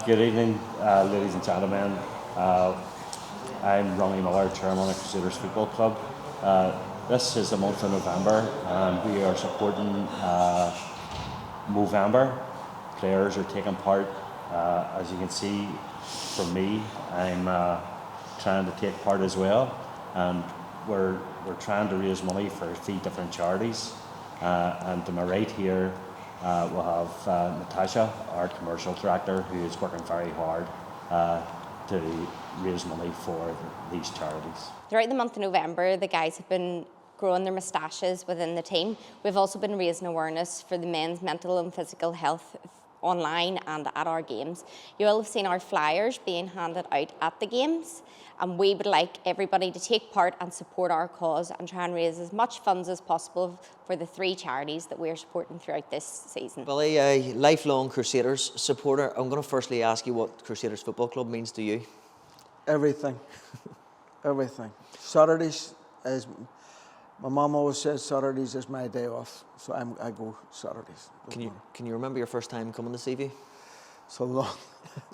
Good evening, ladies and gentlemen. I'm Ronnie Millar, chairman of Crusaders Football Club. This is the month of November, and we are supporting Movember. Players are taking part. As you can see from me, I'm trying to take part as well, and we're trying to raise money for 3 different charities. And to my right here, we'll have Natasha, our commercial director, who is working very hard to raise money for these charities. Throughout the month of November, the guys have been growing their moustaches within the team. We've also been raising awareness for the men's mental and physical health online and at our games. You will have seen our flyers being handed out at the games, and we would like everybody to take part and support our cause and try and raise as much funds as possible for the 3 charities that we're supporting throughout this season. Billy, a lifelong Crusaders supporter, I'm going to firstly ask you what Crusaders Football Club means to you. Everything. Everything. Saturdays is, my mum always says Saturdays is my day off, so I go Saturdays. Can you remember your first time coming to CV? It's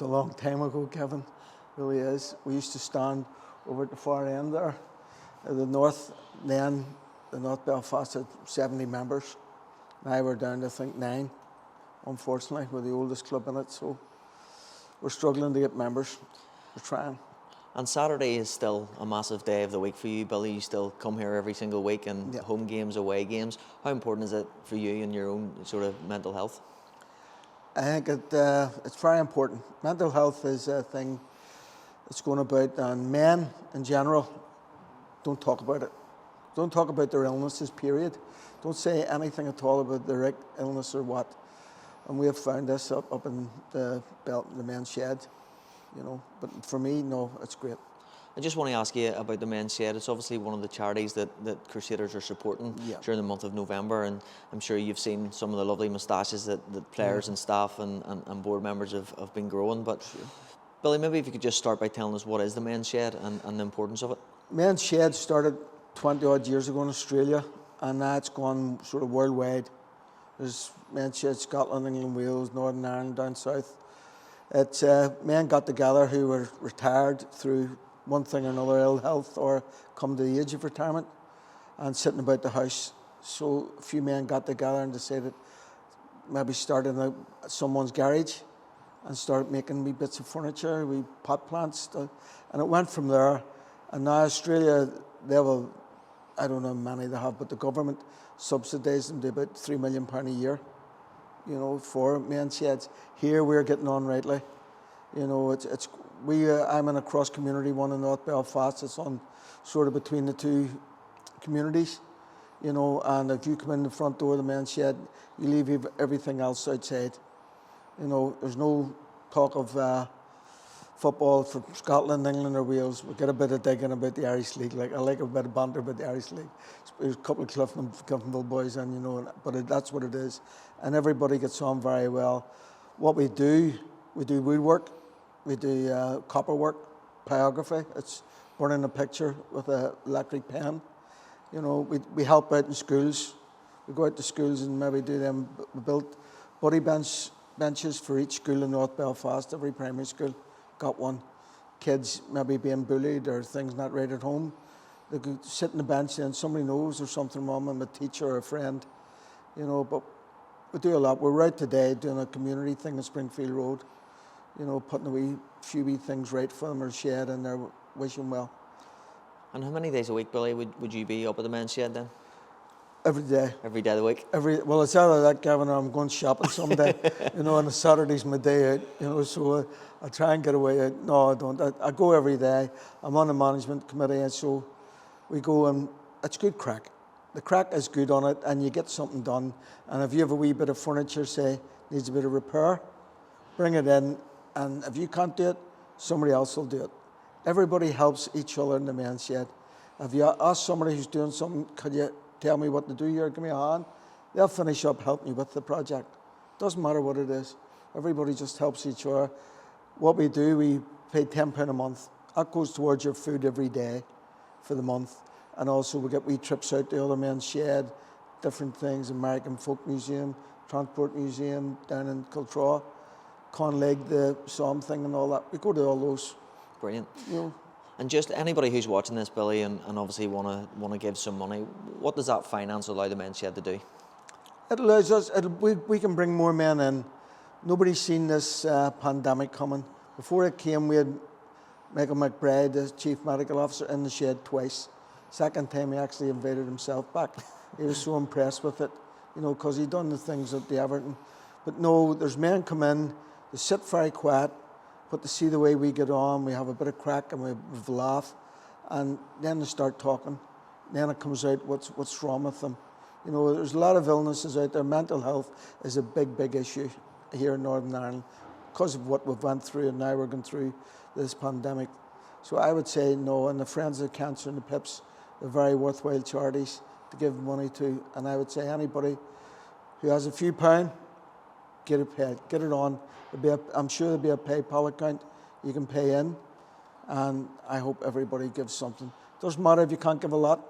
a long time ago, Kevin. It really is. We used to stand over at the far end there, at the north. Then the North Belfast had 70 members. Now we're down to, I think, 9. Unfortunately, we're the oldest club in it, so we're struggling to get members. We're trying. And Saturday is still a massive day of the week for you, Billy. You still come here every single week, and home games, away games. How important is it for you and your own sort of mental health? I think it's very important. Mental health is a thing that's going about, and men in general don't talk about it. Don't talk about their illnesses, period. Don't say anything at all about their illness or what. And we have found this up in the men's shed, you know. But for me, no, it's great. I just want to ask you about the men's shed. It's obviously one of the charities that Crusaders are supporting during the month of November, and I'm sure you've seen some of the lovely moustaches that players and staff and board members have been growing. But Billy, maybe if you could just start by telling us what is the men's shed and the importance of it. Men's shed started 20 odd years ago in Australia, and now it's gone sort of worldwide. There's men's shed Scotland, England, Wales, Northern Ireland, down south. It's men got together who were retired through one thing or another, ill health, or come to the age of retirement and sitting about the house. So a few men got together and decided maybe start in someone's garage and start making wee bits of furniture, wee pot plants, and it went from there. And now Australia, they have I don't know how many they have, but the government subsidises them to about £3 million a year, you know, for men's sheds. Here we're getting on rightly. You know, I'm in a cross community one in North Belfast. It's on sort of between the 2 communities, you know, and if you come in the front door of the men's shed, you leave everything else outside. You know, there's no talk of football for Scotland, England or Wales. We get a bit of digging about the Irish League. Like, I like a bit of banter about the Irish League. There's a couple of Cliftonville boys in, you know, but that's what it is. And everybody gets on very well. What we do woodwork. We do copper work, pyrography. It's burning a picture with an electric pen. You know, we help out in schools. We go out to schools and maybe do them. We built buddy benches for each school in North Belfast. Every primary school got one. Kids maybe being bullied or things not right at home, they could sit on the bench and somebody knows there's something wrong with them, a teacher or a friend. You know, but we do a lot. We're out today doing a community thing in Springfield Road. You know, putting a few wee things right for them or shed, and they're wishing well. And how many days a week, Billy, would you be up at the men's shed then? Every day. Every day of the week? Well, it's either that, Gavin, or I'm going shopping someday. You know, and Saturday's my day out, you know, so I try and get away out. No, I don't. I go every day. I'm on the management committee, and so we go, and it's good crack. The crack is good on it, and you get something done. And if you have a wee bit of furniture, say, needs a bit of repair, bring it in. And if you can't do it, somebody else will do it. Everybody helps each other in the men's shed. If you ask somebody who's doing something, could you tell me what to do here, give me a hand? They'll finish up helping you with the project. Doesn't matter what it is. Everybody just helps each other. What we do, we pay £10 a month. That goes towards your food every day for the month. And also we get wee trips out to the other men's shed, different things, American Folk Museum, Transport Museum down in Kiltraw. Con Leg, the Psalm thing and all that. We go to all those. Brilliant. You know. And just anybody who's watching this, Billy, and obviously want to give some money, what does that finance allow the men's shed to do? It allows us, we can bring more men in. Nobody's seen this pandemic coming. Before it came, we had Michael McBride, the chief medical officer, in the shed twice. Second time, he actually invited himself back. He was so impressed with it, you know, because he'd done the things at the Everton. But no, there's men come in, they sit very quiet, but to see the way we get on, we have a bit of crack and we have a laugh, and then they start talking. Then it comes out what's wrong with them. You know, there's a lot of illnesses out there. Mental health is a big, big issue here in Northern Ireland because of what we've went through, and now we're going through this pandemic. So I would say no, and the Friends of Cancer and the PIPs are very worthwhile charities to give money to, and I would say anybody who has a few pound, get it paid, get it on. I'm sure there'll be a PayPal account you can pay in, and I hope everybody gives something. Doesn't matter if you can't give a lot,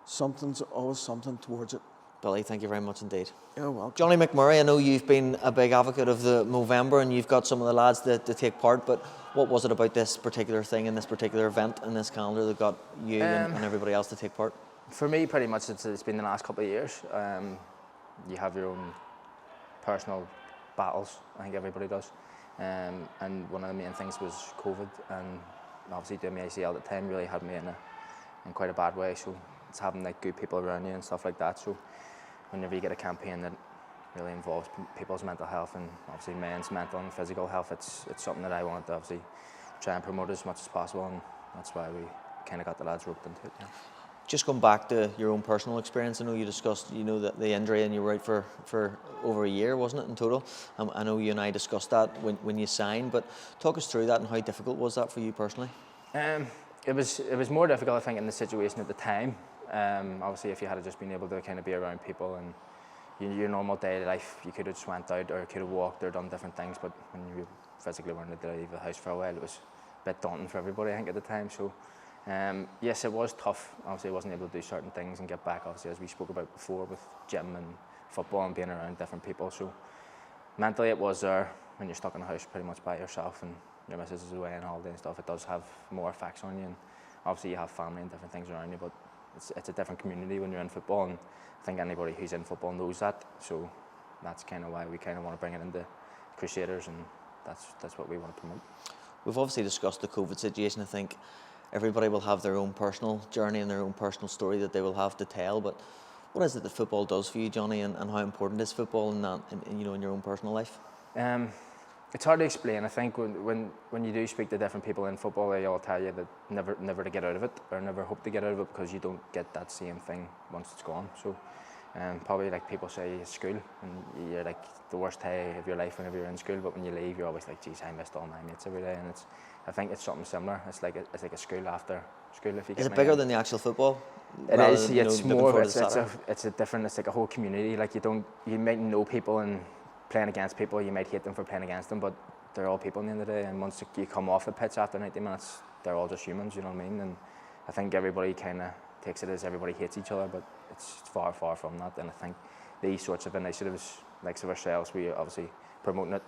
something's always something towards it. Billy, thank you very much indeed. You're welcome. Johnny McMurray, I know you've been a big advocate of the Movember and you've got some of the lads to take part, but what was it about this particular thing and this particular event in this calendar that got you and everybody else to take part? For me, pretty much it's been the last couple of years. You have your own personal battles, I think everybody does. And one of the main things was COVID, and obviously doing my ACL at the time really had me in quite a bad way. So it's having like good people around you and stuff like that. So whenever you get a campaign that really involves people's mental health and obviously men's mental and physical health, it's something that I wanted to obviously try and promote as much as possible, and that's why we kind of got the lads roped into it. Yeah. Just going back to your own personal experience, I know you discussed, you know, the injury and you were out for over a year, wasn't it, in total? I know you and I discussed that when you signed, but talk us through that and how difficult was that for you personally? It was more difficult, I think, in the situation at the time. Obviously, if you had just been able to kind of be around people and your normal daily life, you could have just went out or could have walked or done different things, but when you physically weren't able to leave the house for a while, it was a bit daunting for everybody, I think, at the time. So, yes, it was tough. Obviously, I wasn't able to do certain things and get back, obviously, as we spoke about before, with gym and football and being around different people. So, mentally, it was there when you're stuck in the house pretty much by yourself and your missus is away on holiday and stuff. It does have more effects on you, and obviously, you have family and different things around you, but it's a different community when you're in football, and I think anybody who's in football knows that. So that's kind of why we kind of want to bring it into Crusaders, and that's what we want to promote. We've obviously discussed the COVID situation. I think everybody will have their own personal journey and their own personal story that they will have to tell, but what is it that football does for you, Johnny, and how important is football in that, in your own personal life? It's hard to explain. I think when you do speak to different people in football, they all tell you that never to get out of it, or never hope to get out of it, because you don't get that same thing once it's gone. So probably like people say school, and you're like the worst day of your life whenever you're in school, but when you leave, you're always like, geez, I missed all my mates every day. And I think it's something similar. It's like a school after school, if you get me. Is it bigger than the actual football? It is. It's more. It's a different. It's like a whole community. Like you might know people and playing against people, you might hate them for playing against them, but they're all people in the end of the day, and once you come off the pitch after 90 minutes, they're all just humans, you know what I mean? And I think everybody kind of takes it as everybody hates each other, but it's far, far from that. And I think these sorts of initiatives, like ourselves, we obviously promoting it,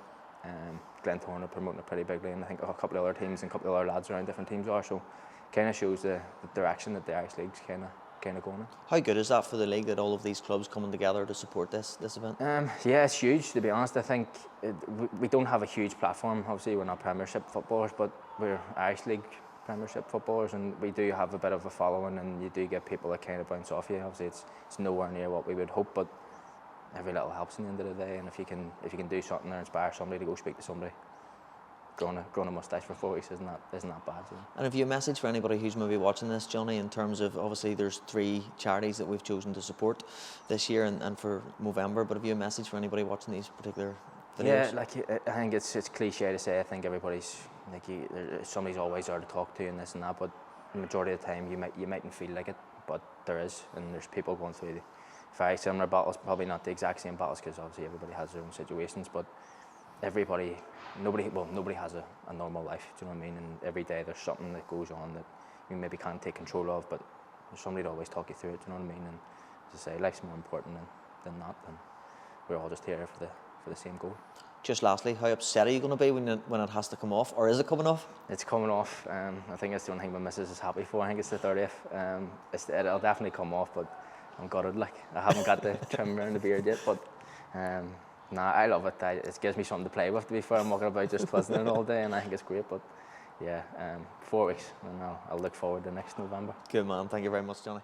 Glentoran are promoting it pretty bigly, and I think a couple of other teams and a couple of other lads around different teams are, so kind of shows the direction that the Irish League's kind of going in. How good is that for the league, that all of these clubs coming together to support this event? Yeah, it's huge, to be honest. I think we don't have a huge platform. Obviously, we're not Premiership footballers, but we're Irish League Premiership footballers, and we do have a bit of a following, and you do get people that kind of bounce off you. Obviously, it's nowhere near what we would hope, but every little helps in the end of the day. And if you can do something or inspire somebody to go speak to somebody, growing a moustache for 4 weeks isn't that bad. You know? And have you a message for anybody who's maybe watching this, Johnny, in terms of, obviously there's 3 charities that we've chosen to support this year and for Movember, but have you a message for anybody watching these particular videos? Yeah, like I think it's cliche to say. I think everybody's like somebody's always there to talk to and this and that, but the majority of the time you mightn't feel like it, but there is, and there's people going through very similar battles, probably not the exact same battles, because obviously everybody has their own situations, but nobody has a normal life, do you know what I mean? And every day there's something that goes on that you maybe can't take control of, but there's somebody to always talk you through it, do you know what I mean? And as I say, life's more important than that, and we're all just here for the same goal. Just lastly, how upset are you going to be when it has to come off, or is it coming off? It's coming off. I think it's the only thing my missus is happy for. I think it's the 30th. It'll definitely come off, but I'm gutted. Like, I haven't got the trim around the beard yet, but nah, I love it. It gives me something to play with. To be fair, I'm walking about just twizzling it all day, and I think it's great. But yeah, 4 weeks, and I'll look forward to next November. Good man. Thank you very much, Johnny.